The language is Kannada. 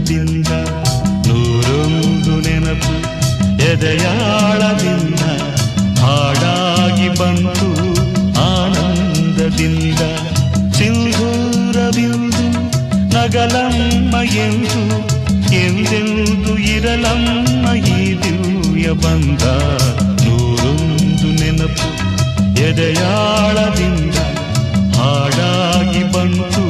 ಆನಂದದಿಂದ ನೂರೊಂದು ನೆನಪು ಎದೆಯಾಳದಿಂದ ಹಾಡಾಗಿ ಬಂತು ಆನಂದದಿಂದ. ಸಿಂಧೂರವಿಂದು ನಗಲಮ್ಮ ಎಂದು ಎಂದೆಂದು ಇರಲಮ್ಮ ಈ ದಿವ್ಯ ಬಂದ. ನೂರೊಂದು ನೆನಪು ಎದೆಯಾಳದಿಂದ ಹಾಡಾಗಿ ಬಂತು